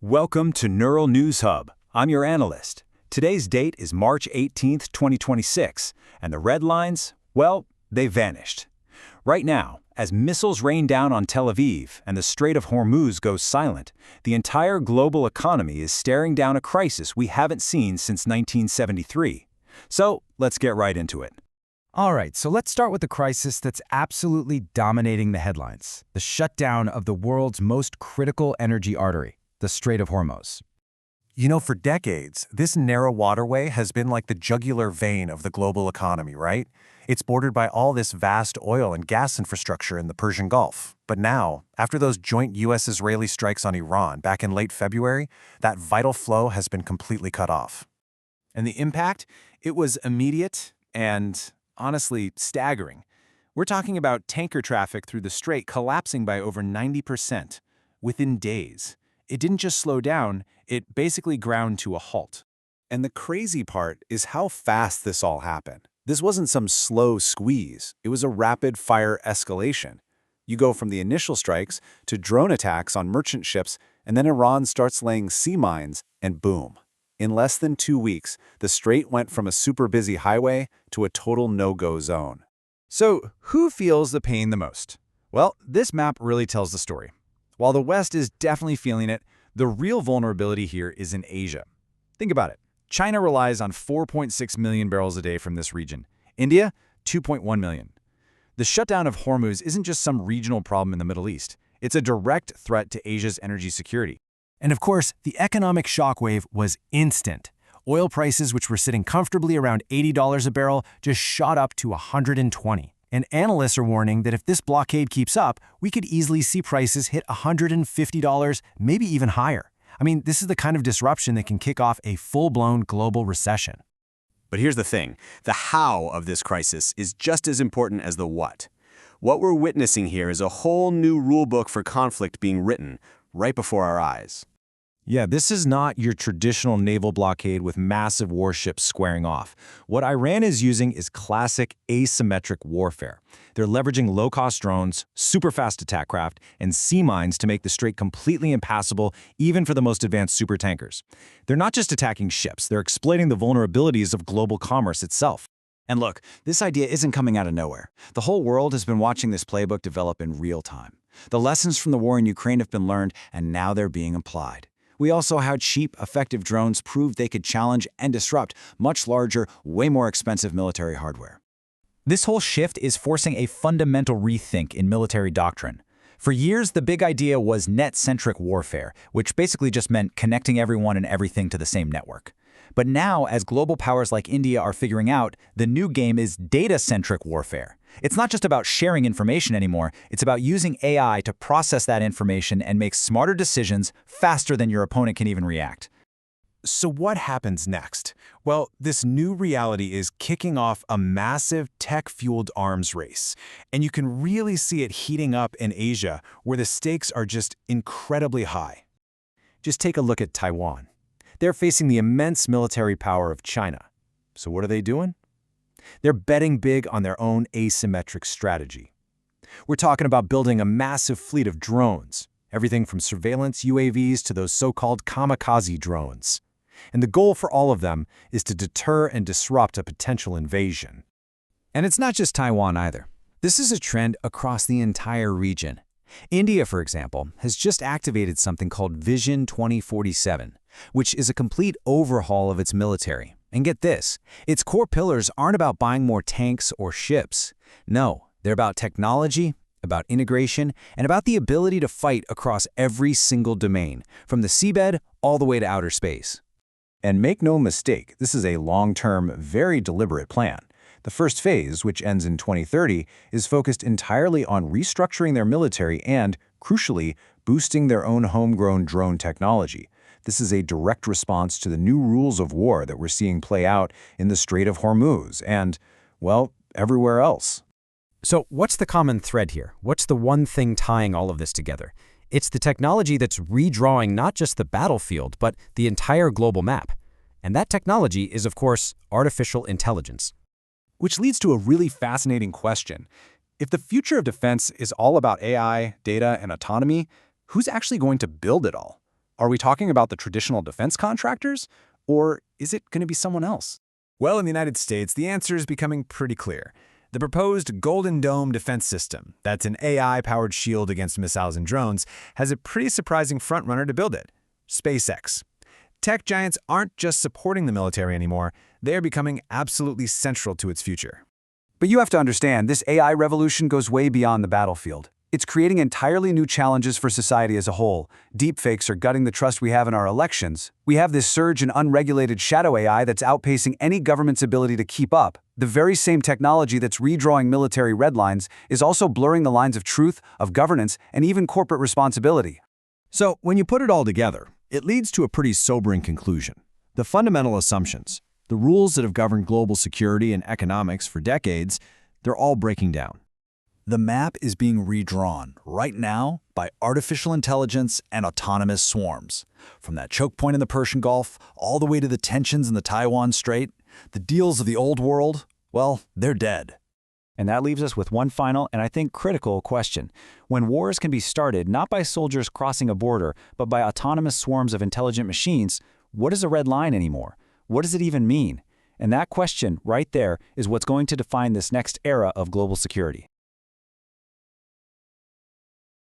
Welcome to Neural News Hub. I'm your analyst. Today's date is March 18th, 2026, and the red lines, well, they vanished. Right now, as missiles rain down on Tel Aviv and the Strait of Hormuz goes silent, the entire global economy is staring down a crisis we haven't seen since 1973. So, let's get right into it. All right, so let's start with the crisis that's absolutely dominating the headlines, the shutdown of the world's most critical energy artery, the Strait of Hormuz. You know, for decades, this narrow waterway has been like the jugular vein of the global economy, right? It's bordered by all this vast oil and gas infrastructure in the Persian Gulf. But now, after those joint U.S.-Israeli strikes on Iran back in late February, that vital flow has been completely cut off. And the impact? It was immediate and, honestly, staggering. We're talking about tanker traffic through the strait collapsing by over 90% within days. It didn't just slow down, it basically ground to a halt. And the crazy part is how fast this all happened. This wasn't some slow squeeze, it was a rapid-fire escalation. You go from the initial strikes to drone attacks on merchant ships, and then Iran starts laying sea mines, and boom. In less than 2 weeks, the strait went from a super busy highway to a total no-go zone. So, who feels the pain the most? Well, this map really tells the story. While the West is definitely feeling it, the real vulnerability here is in Asia. Think about it. China relies on 4.6 million barrels a day from this region. India, 2.1 million. The shutdown of Hormuz isn't just some regional problem in the Middle East. It's a direct threat to Asia's energy security. And of course, the economic shockwave was instant. Oil prices, which were sitting comfortably around $80 a barrel, just shot up to $120. And analysts are warning that if this blockade keeps up, we could easily see prices hit $150, maybe even higher. I mean, this is the kind of disruption that can kick off a full-blown global recession. But here's the thing, the how of this crisis is just as important as the what. What we're witnessing here is a whole new rulebook for conflict being written right before our eyes. Yeah, this is not your traditional naval blockade with massive warships squaring off. What Iran is using is classic asymmetric warfare. They're leveraging low-cost drones, super-fast attack craft, and sea mines to make the strait completely impassable, even for the most advanced supertankers. They're not just attacking ships, they're exploiting the vulnerabilities of global commerce itself. And look, this idea isn't coming out of nowhere. The whole world has been watching this playbook develop in real time. The lessons from the war in Ukraine have been learned, and now they're being applied. We also had cheap, effective drones prove they could challenge and disrupt much larger, way more expensive military hardware. This whole shift is forcing a fundamental rethink in military doctrine. For years, the big idea was net-centric warfare, which basically just meant connecting everyone and everything to the same network. But now, as global powers like India are figuring out, the new game is data-centric warfare. It's not just about sharing information anymore, it's about using AI to process that information and make smarter decisions faster than your opponent can even react. So what happens next? Well, this new reality is kicking off a massive tech-fueled arms race. And you can really see it heating up in Asia, where the stakes are just incredibly high. Just take a look at Taiwan. They're facing the immense military power of China. So what are they doing? They're betting big on their own asymmetric strategy. We're talking about building a massive fleet of drones, everything from surveillance UAVs to those so-called kamikaze drones. And the goal for all of them is to deter and disrupt a potential invasion. And it's not just Taiwan either. This is a trend across the entire region. India, for example, has just activated something called Vision 2047, which is a complete overhaul of its military. And get this, its core pillars aren't about buying more tanks or ships. No, they're about technology, about integration, and about the ability to fight across every single domain, from the seabed all the way to outer space. And make no mistake, this is a long-term, very deliberate plan. The first phase, which ends in 2030, is focused entirely on restructuring their military and, crucially, boosting their own homegrown drone technology. This is a direct response to the new rules of war that we're seeing play out in the Strait of Hormuz and, well, everywhere else. So what's the common thread here? What's the one thing tying all of this together? It's the technology that's redrawing not just the battlefield, but the entire global map. And that technology is, of course, artificial intelligence. Which leads to a really fascinating question. If the future of defense is all about AI, data, and autonomy, who's actually going to build it all? Are we talking about the traditional defense contractors? Or is it going to be someone else? Well, in the United States, the answer is becoming pretty clear. The proposed Golden Dome defense system, that's an AI-powered shield against missiles and drones, has a pretty surprising frontrunner to build it: SpaceX. Tech giants aren't just supporting the military anymore, they are becoming absolutely central to its future. But you have to understand, this AI revolution goes way beyond the battlefield. It's creating entirely new challenges for society as a whole. Deepfakes are gutting the trust we have in our elections. We have this surge in unregulated shadow AI that's outpacing any government's ability to keep up. The very same technology that's redrawing military red lines is also blurring the lines of truth, of governance, and even corporate responsibility. So, when you put it all together, it leads to a pretty sobering conclusion. The fundamental assumptions, the rules that have governed global security and economics for decades, they're all breaking down. The map is being redrawn right now by artificial intelligence and autonomous swarms. From that choke point in the Persian Gulf all the way to the tensions in the Taiwan Strait, the deals of the old world, well, they're dead. And that leaves us with one final and I think critical question. When wars can be started not by soldiers crossing a border, but by autonomous swarms of intelligent machines, what is a red line anymore? What does it even mean? And that question right there is what's going to define this next era of global security.